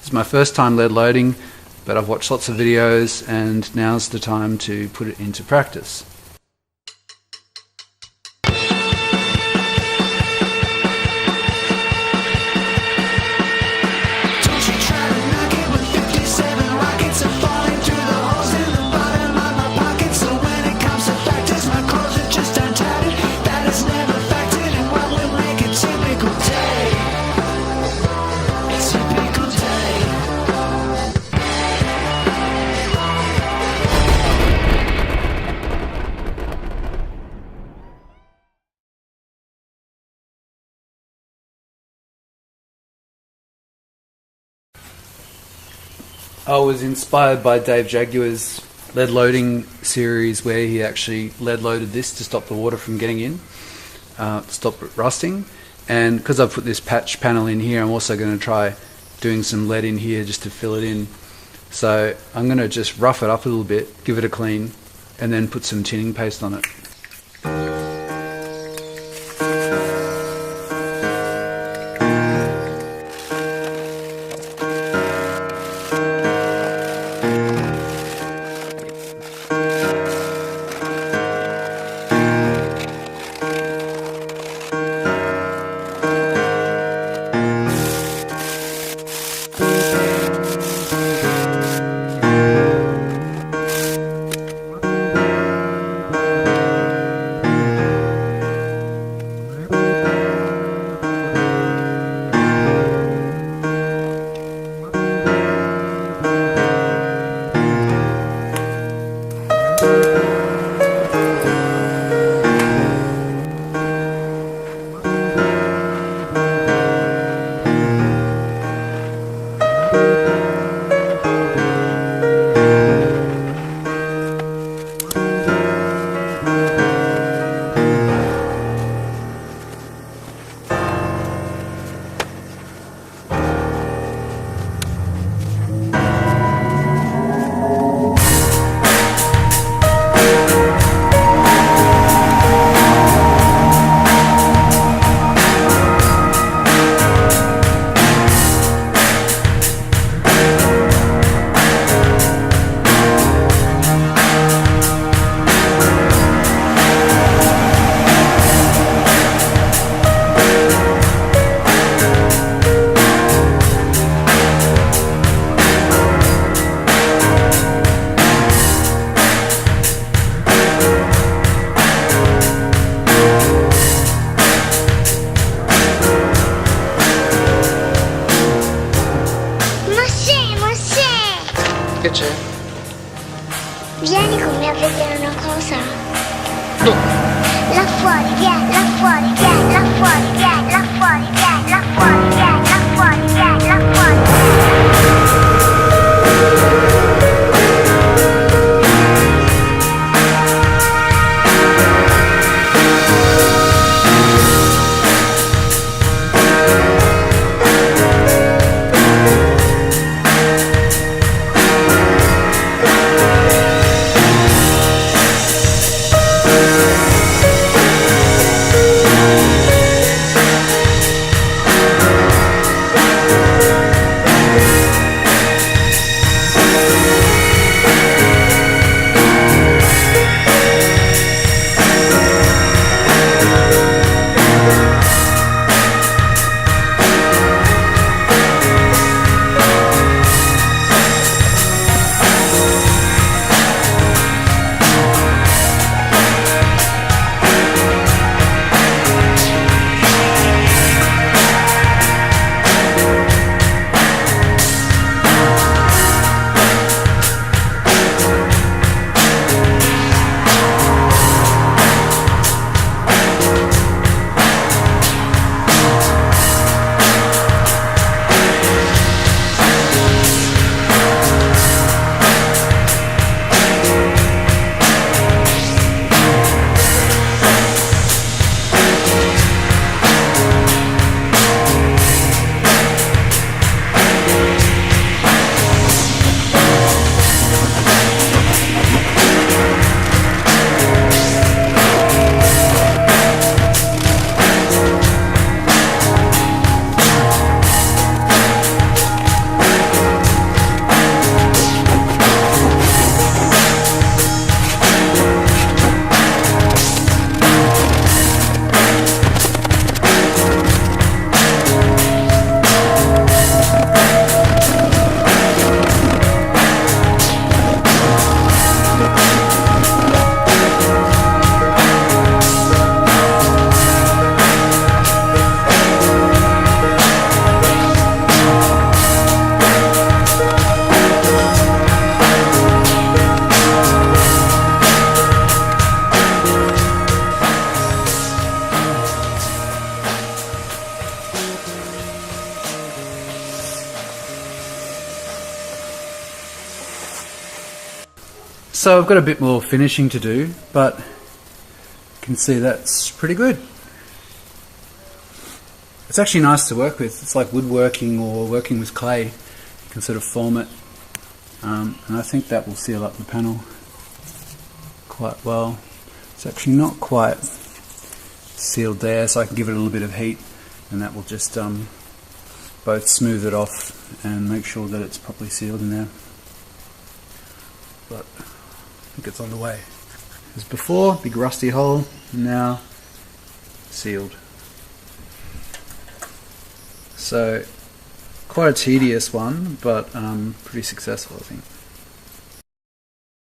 It's my first time lead loading, but I've watched lots of videos and now's the time to put it into practice. I was inspired by Dave Jaguar's lead loading series, where he actually lead loaded this to stop the water from getting in, to stop it rusting. And because I've put this patch panel in here, I'm also going to try doing some lead in here just to fill it in. So I'm going to just rough it up a little bit, give it a clean, and then put some tinning paste on it. Che c'è? Vieni con me a vedere una cosa. Dove? Là fuori, vieni, là fuori, vieni, là fuori, vieni, là fuori, vieni, là fuori, vieni, là fuori, vieni, là fuori. So I've got a bit more finishing to do, but you can see that's pretty good. It's actually nice to work with. It's like woodworking or working with clay. You can sort of form it, and I think that will seal up the panel quite well. It's actually not quite sealed there, so I can give it a little bit of heat, and that will just both smooth it off and make sure that it's properly sealed in there. But I think it's on the way. As before, big rusty hole, and now sealed. So quite a tedious one, but pretty successful, I think.